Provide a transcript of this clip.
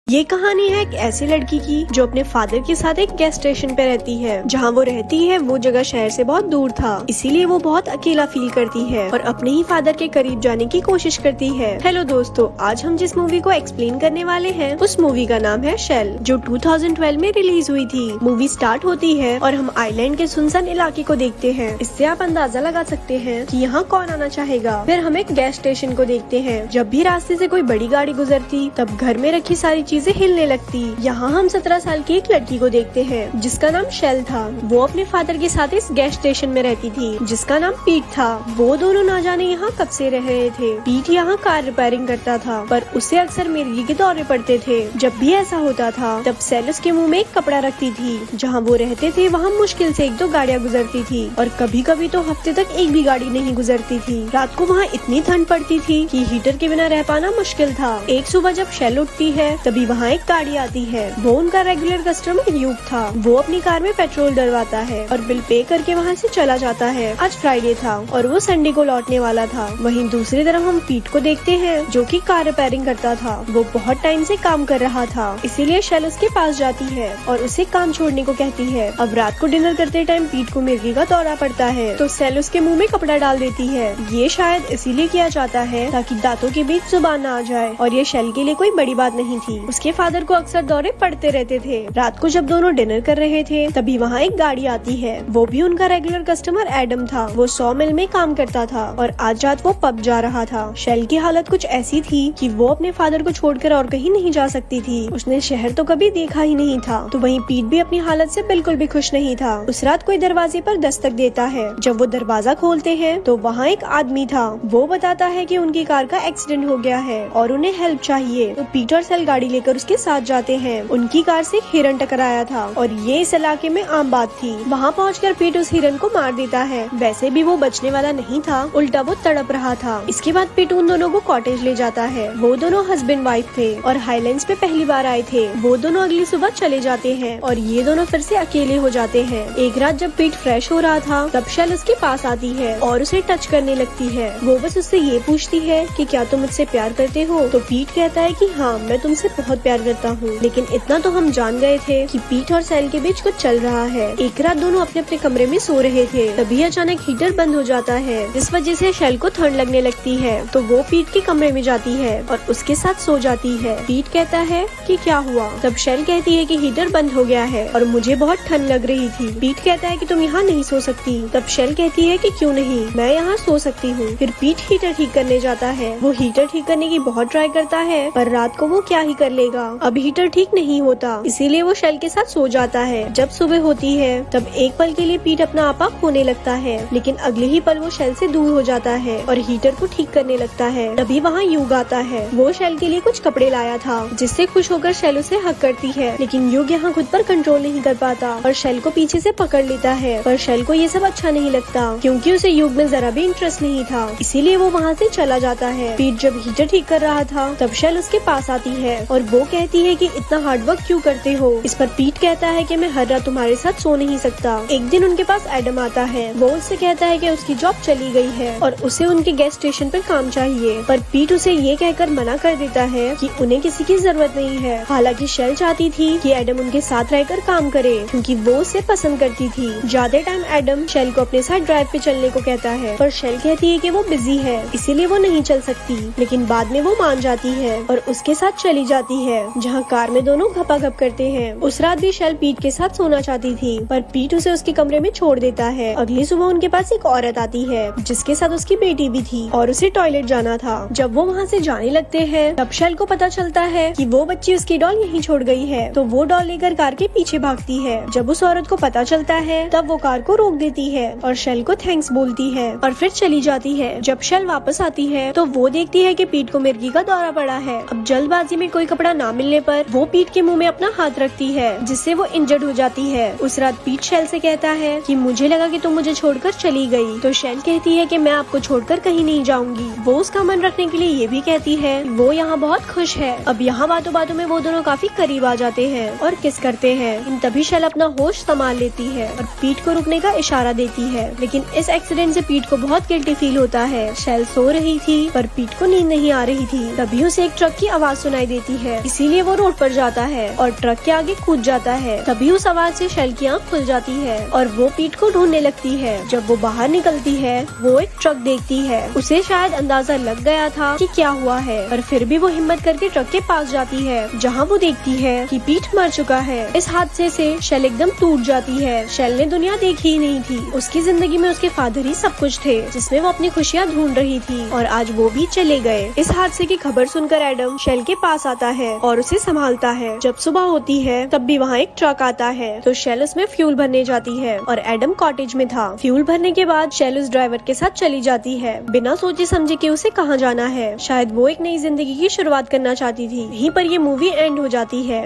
ये कहानी है एक ऐसी लड़की की जो अपने फादर के साथ एक गैस स्टेशन पे रहती है। जहाँ वो रहती है वो जगह शहर से बहुत दूर था, इसीलिए वो बहुत अकेला फील करती है और अपने ही फादर के करीब जाने की कोशिश करती है। हेलो दोस्तों, आज हम जिस मूवी को एक्सप्लेन करने वाले हैं उस मूवी का नाम है शेल, जो 2012 में रिलीज हुई थी। मूवी स्टार्ट होती है और हम आइलैंड के सुनसान इलाके को देखते हैं। इससे आप अंदाजा लगा सकते हैं कि यहाँ कौन आना चाहेगा। फिर हम एक गैस स्टेशन को देखते हैं। जब भी रास्ते से कोई बड़ी गाड़ी गुजरती तब घर में रखी सारी चीजें हिलने लगती। यहाँ हम 17 साल की एक लड़की को देखते हैं जिसका नाम शेल था। वो अपने फादर के साथ इस गैस स्टेशन में रहती थी जिसका नाम पीट था। वो दोनों ना जाने यहाँ कब से रह रहे थे। पीट यहाँ कार रिपेयरिंग करता था पर उसे अक्सर मिर्गी के दौरे पड़ते थे। जब भी ऐसा होता था तब शेल उसके मुँह में एक कपड़ा रखती थी। जहाँ वो रहते थे वहाँ मुश्किल से 1-2 गाड़ियाँ गुजरती थी और कभी कभी तो हफ्ते तक एक भी गाड़ी नहीं गुजरती थी। रात को वहाँ इतनी ठंड पड़ती थी कि हीटर के बिना रह पाना मुश्किल था। एक सुबह जब शेल उठती है तभी वहाँ एक गाड़ी आती है। वो उनका रेगुलर कस्टमर यूग था। वो अपनी कार में पेट्रोल डलवाता है और बिल पे करके वहाँ से चला जाता है। आज फ्राइडे था और वो संडे को लौटने वाला था। वहीं दूसरी तरफ हम पीट को देखते हैं जो कि कार रिपेयरिंग करता था। वो बहुत टाइम से काम कर रहा था, इसीलिए शेल उसके पास जाती है और उसे काम छोड़ने को कहती है। अब रात को डिनर करते टाइम पीट को मिर्गी का दौरा पड़ता है तो शेल उसके मुँह में कपड़ा डाल देती है। ये शायद इसीलिए किया जाता है ताकि दांतों के बीच जुबान न आ जाए और ये शेल के लिए कोई बड़ी बात नहीं थी। उसके फादर को अक्सर दौरे पड़ते रहते थे। रात को जब दोनों डिनर कर रहे थे तभी वहाँ एक गाड़ी आती है। वो भी उनका रेगुलर कस्टमर एडम था। वो 100 मिल में काम करता था और आज रात वो पब जा रहा था। शेल की हालत कुछ ऐसी थी कि वो अपने फादर को छोड़कर और कहीं नहीं जा सकती थी। उसने शहर तो कभी देखा ही नहीं था। तो वहीं पीट भी अपनी हालत से बिल्कुल भी खुश नहीं था। उस रात कोई दरवाजे पर दस्तक देता है। जब वो दरवाजा खोलते हैं तो वहाँ एक आदमी था। वो बताता है कि उनकी कार का एक्सीडेंट हो गया है और उन्हें हेल्प चाहिए। तो पीट और शेल गाड़ी लेकर उसके साथ जाते हैं। उनकी कार से एक हिरन टकराया था और ये इस इलाके में आम बात थी। वहाँ पहुंचकर पीट उस हिरन को मार देता है। वैसे भी वो बचने वाला नहीं था, उल्टा वो तड़प रहा था। इसके बाद पीट उन दोनों को कॉटेज ले जाता है। वो दोनों हस्बैंड वाइफ थे और हाईलैंड्स पे पहली बार आए थे। वो दोनों अगली सुबह चले जाते हैं और ये दोनों फिर से अकेले हो जाते हैं। एक रात जब पीट फ्रेश हो रहा था तब शेल उसके पास आती है और उसे टच करने लगती है। वो बस उससे ये पूछती है कि क्या तुम मुझसे प्यार करते हो। तो पीट कहता है कि हाँ, मैं तुमसे बहुत प्यार करता हूँ। लेकिन इतना तो हम जान गए थे कि पीट और शेल के बीच कुछ चल रहा है। एक रात दोनों अपने अपने कमरे में सो रहे थे, तभी अचानक हीटर बंद हो जाता है जिस वजह से शेल को ठंड लगने लगती है। तो वो पीट के कमरे में जाती है और उसके साथ सो जाती है। पीट कहता है कि क्या हुआ। तब शेल कहती है कि हीटर बंद हो गया है और मुझे बहुत ठंड लग रही थी। पीट कहता है कि तुम यहाँ नहीं सो सकती। तब शेल कहती है कि क्यों नहीं, मैं यहाँ सो सकती हूँ। फिर पीट हीटर ठीक करने जाता है। वो हीटर ठीक करने की बहुत ट्राई करता है पर रात को वो क्या ही कर लेगा। अब हीटर ठीक नहीं होता, इसीलिए वो शेल के साथ सो जाता है। जब सुबह होती है तब एक पल के लिए पीट अपना आपा खोने लगता है, लेकिन अगले ही पल वो शेल से दूर हो जाता है और हीटर को ठीक करने लगता है। तभी वहाँ युग आता है। वो शेल के लिए कुछ कपड़े लाया था जिससे खुश होकर शेल उसे हक करती है, लेकिन युग यहाँ खुद पर कंट्रोल नहीं कर पाता और शेल को पीछे से पकड़ लेता है। पर शेल को ये सब अच्छा नहीं लगता क्योंकि उसे युग में जरा भी इंटरेस्ट नहीं था, इसीलिए वो वहाँ से चला जाता है। पीट जब हीटर ठीक कर रहा था तब शेल उसके पास आती है और वो कहती है कि इतना हार्ड वर्क क्यों करते हो। इस पर पीट कहता है कि मैं हर रात तुम्हारे साथ सो नहीं सकता। एक दिन उनके पास एडम आता है। वो उससे कहता है कि उसकी जॉब चली गई है और उसे उनके गैस स्टेशन पर काम चाहिए। पर पीट उसे ये कहकर मना कर देता है कि उन्हें किसी की जरूरत नहीं है। हालांकि शेल चाहती थी कि एडम उनके साथ रहकर काम करे क्योंकि वो उसे पसंद करती थी। ज्यादा टाइम एडम शेल को अपने साथ ड्राइव पे चलने को कहता है पर शेल कहती है कि वो बिजी है, इसीलिए वो नहीं चल सकती। लेकिन बाद में वो मान जाती है और उसके साथ चली जाती है जहाँ कार में दोनों घपाघप करते हैं। उस रात भी शेल पीट के साथ सोना चाहती थी पर पीट उसे उसके कमरे में छोड़ देता है। अगली सुबह उनके पास एक औरत आती है जिसके साथ उसकी बेटी भी थी और उसे टॉयलेट जाना था। जब वो वहाँ से जाने लगते हैं तब शेल को पता चलता है कि वो बच्ची उसकी डॉल यहीं छोड़ गई है। तो वो डॉल लेकर कार के पीछे भागती है। जब उस औरत को पता चलता है तब वो कार को रोक देती है और शेल को थैंक्स बोलती है और फिर चली जाती है। जब शेल वापस आती है तो वो देखती है कि पीट को मिर्गी का दौरा पड़ा है। अब जल्दबाजी में कोई कपड़ा ना मिलने पर वो पीट के मुंह में अपना हाथ रखती है जिससे वो इंजर्ड हो जाती है। उस रात पीट शेल से कहता है कि मुझे लगा कि तुम मुझे छोड़कर चली गई। तो शेल कहती है कि मैं आपको छोड़कर कहीं नहीं जाऊंगी। वो उसका मन रखने के लिए ये भी कहती है वो यहाँ बहुत खुश है। अब यहाँ बातों बातों में वो दोनों काफी करीब आ जाते हैं और किस करते हैं। तभी शेल अपना होश संभाल लेती है और पीट को रुकने का इशारा देती है, लेकिन इस एक्सीडेंट से पीट को बहुत गिल्टी फील होता है। शेल सो रही थी पर पीट को नींद नहीं आ रही थी। तभी उसे एक ट्रक की आवाज सुनाई देती है इसीलिए वो रोड पर जाता है और ट्रक के आगे कूद जाता है। तभी उस आवाज से शेल की आँख खुल जाती है और वो पीट को ढूंढने लगती है। जब वो बाहर निकलती है वो एक ट्रक देखती है। उसे शायद अंदाजा लग गया था कि क्या हुआ है, पर फिर भी वो हिम्मत करके ट्रक के पास जाती है, जहाँ वो देखती है कि पीट मर चुका है। इस हादसे से शेल एकदम टूट जाती है। शेल ने दुनिया देखी ही नहीं थी। उसकी जिंदगी में उसके फादर ही सब कुछ थे, जिसमें वो अपनी खुशियाँ ढूंढ रही थी, और आज वो भी चले गए। इस हादसे की खबर सुनकर एडम शेल के पास आता है और उसे संभालता है। जब सुबह होती है तब भी वहाँ एक ट्रक आता है, तो शेल उसमें फ्यूल भरने जाती है और एडम कॉटेज में था। फ्यूल भरने के बाद शेल उस ड्राइवर के साथ चली जाती है, बिना सोचे समझे कि उसे कहाँ जाना है। शायद वो एक नई जिंदगी की शुरुआत करना चाहती थी। यहीं पर ये मूवी एंड हो जाती है।